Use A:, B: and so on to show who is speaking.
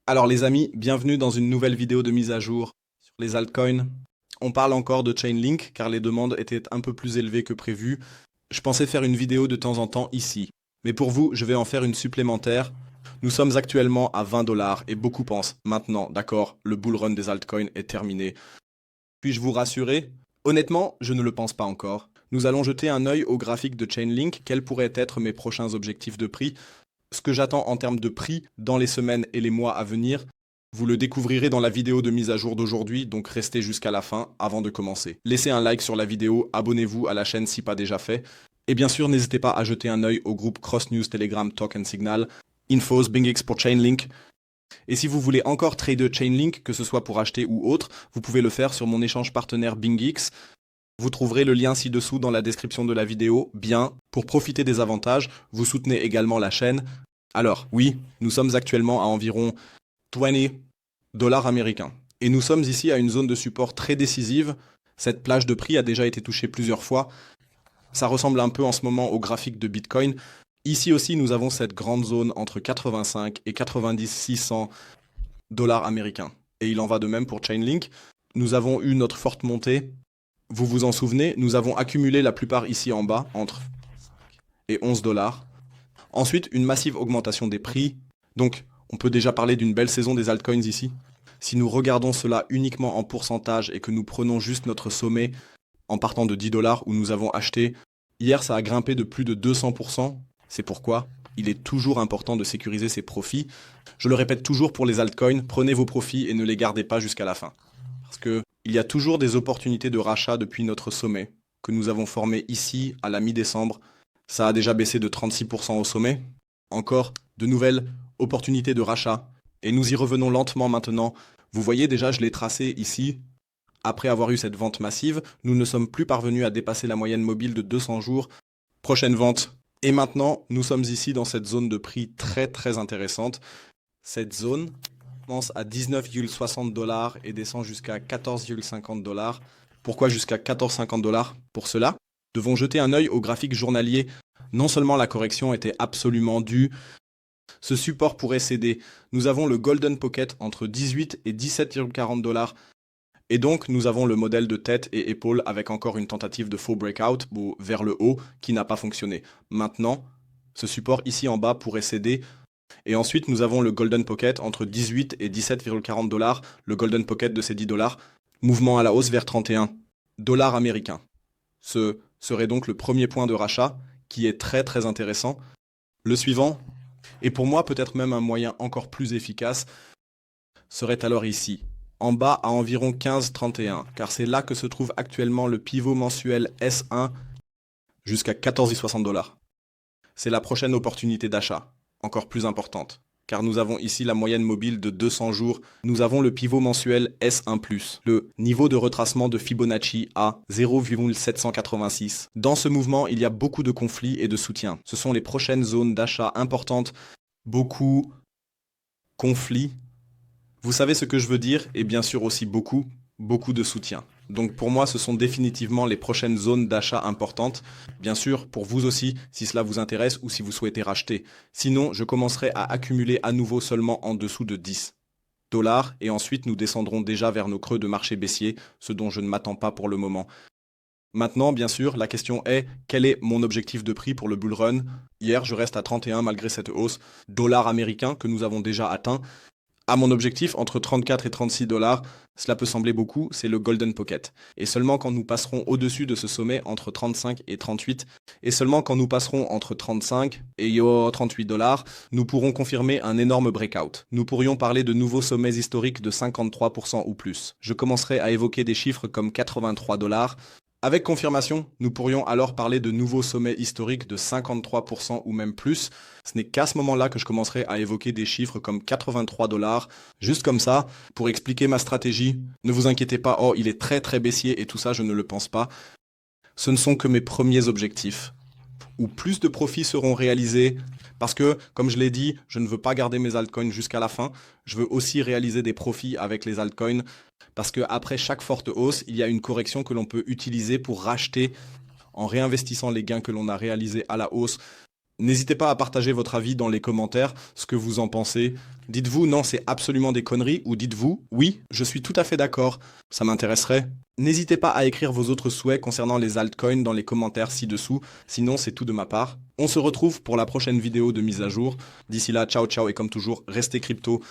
A: Alors les amis, bienvenue dans une nouvelle vidéo de mise à jour sur les altcoins. On parle encore de Chainlink car les demandes étaient un peu plus élevées que prévu. Je pensais faire une vidéo de temps en temps ici. Mais pour vous, je vais en faire une supplémentaire. Nous sommes actuellement à 20 dollars et beaucoup pensent maintenant, d'accord, le bull run des altcoins est terminé. Puis-je vous rassurer? Honnêtement, je ne le pense pas encore. Nous allons jeter un œil au graphique de Chainlink, quels pourraient être mes prochains objectifs de prix, ce que j'attends en termes de prix dans les semaines et les mois à venir. Vous le découvrirez dans la vidéo de mise à jour d'aujourd'hui, donc restez jusqu'à la fin avant de commencer. Laissez un like sur la vidéo, abonnez-vous à la chaîne si pas déjà fait. Et bien sûr, n'hésitez pas à jeter un œil au groupe Cross News Telegram Talk and Signal, Infos, BingX pour Chainlink. Et si vous voulez encore trader Chainlink, que ce soit pour acheter ou autre, vous pouvez le faire sur mon échange partenaire BingX. Vous trouverez le lien ci-dessous dans la description de la vidéo. Bien, pour profiter des avantages, vous soutenez également la chaîne. Alors, oui, nous sommes actuellement à environ 20 dollars américains. Et nous sommes ici à une zone de support très décisive. Cette plage de prix a déjà été touchée plusieurs fois. Ça ressemble un peu en ce moment au graphique de Bitcoin. Ici aussi, nous avons cette grande zone entre 85 et 90 600 dollars américains. Et il en va de même pour Chainlink. Nous avons eu notre forte montée. Vous vous en souvenez, nous avons accumulé la plupart ici en bas, entre et 11 dollars. Ensuite, une massive augmentation des prix. Donc, on peut déjà parler d'une belle saison des altcoins ici. Si nous regardons cela uniquement en pourcentage et que nous prenons juste notre sommet en partant de 10 dollars où nous avons acheté, hier ça a grimpé de plus de 200%. C'est pourquoi il est toujours important de sécuriser ses profits. Je le répète toujours pour les altcoins, prenez vos profits et ne les gardez pas jusqu'à la fin. Parce que il y a toujours des opportunités de rachat depuis notre sommet que nous avons formé ici à la mi-décembre. Ça a déjà baissé de 36% au sommet. Encore de nouvelles opportunités de rachat. Et nous y revenons lentement maintenant. Vous voyez déjà, je l'ai tracé ici. Après avoir eu cette vente massive, nous ne sommes plus parvenus à dépasser la moyenne mobile de 200 jours. Prochaine vente. Et maintenant, nous sommes ici dans cette zone de prix très très intéressante. Cette zone commence à 19,60 dollars et descend jusqu'à 14,50 dollars. Pourquoi jusqu'à 14,50 dollars? Pour cela, devons jeter un œil au graphique journalier. Non seulement la correction était absolument due, ce support pourrait céder. Nous avons le Golden Pocket entre 18 et 17,40 dollars. Et donc, nous avons le modèle de tête et épaule avec encore une tentative de faux breakout vers le haut qui n'a pas fonctionné. Maintenant, ce support ici en bas pourrait céder. Et ensuite, nous avons le Golden Pocket entre 18 et 17,40 dollars, le Golden Pocket de ces 10 dollars, mouvement à la hausse vers 31 dollars américains. Ce serait donc le premier point de rachat qui est très très intéressant. Le suivant, et pour moi peut-être même un moyen encore plus efficace, serait alors ici, en bas à environ 15,31, car c'est là que se trouve actuellement le pivot mensuel S1 jusqu'à 14,60 dollars. C'est la prochaine opportunité d'achat, encore plus importante, car nous avons ici la moyenne mobile de 200 jours. Nous avons le pivot mensuel S1+, le niveau de retracement de Fibonacci à 0,786. Dans ce mouvement, il y a beaucoup de conflits et de soutien. Ce sont les prochaines zones d'achat importantes, beaucoup conflits. Vous savez ce que je veux dire, et bien sûr aussi beaucoup de soutien. Donc pour moi, ce sont définitivement les prochaines zones d'achat importantes. Bien sûr, pour vous aussi, si cela vous intéresse ou si vous souhaitez racheter. Sinon, je commencerai à accumuler à nouveau seulement en dessous de 10 dollars et ensuite nous descendrons déjà vers nos creux de marché baissier, ce dont je ne m'attends pas pour le moment. Maintenant, bien sûr, la question est, quel est mon objectif de prix pour le bull run? Hier, je reste à 31 malgré cette hausse dollar américain que nous avons déjà atteint. À mon objectif, entre 34 et 36 dollars, cela peut sembler beaucoup, c'est le Golden Pocket. Et seulement quand nous passerons au-dessus de ce sommet entre 35 et 38, et seulement quand nous passerons entre 35 et 38 dollars, nous pourrons confirmer un énorme breakout. Nous pourrions parler de nouveaux sommets historiques de 53% ou plus. Je commencerai à évoquer des chiffres comme 83 dollars. Avec confirmation, nous pourrions alors parler de nouveaux sommets historiques de 53% ou même plus. Ce n'est qu'à ce moment-là que je commencerai à évoquer des chiffres comme 83 dollars, juste comme ça, pour expliquer ma stratégie. Ne vous inquiétez pas, oh, il est très très baissier et tout ça, je ne le pense pas. Ce ne sont que mes premiers objectifs, où plus de profits seront réalisés, parce que, comme je l'ai dit, je ne veux pas garder mes altcoins jusqu'à la fin. Je veux aussi réaliser des profits avec les altcoins, parce qu'après chaque forte hausse, il y a une correction que l'on peut utiliser pour racheter en réinvestissant les gains que l'on a réalisés à la hausse. N'hésitez pas à partager votre avis dans les commentaires, ce que vous en pensez. Dites-vous non, c'est absolument des conneries, ou dites-vous oui, je suis tout à fait d'accord, ça m'intéresserait. N'hésitez pas à écrire vos autres souhaits concernant les altcoins dans les commentaires ci-dessous, sinon c'est tout de ma part. On se retrouve pour la prochaine vidéo de mise à jour. D'ici là, ciao ciao et comme toujours, restez crypto.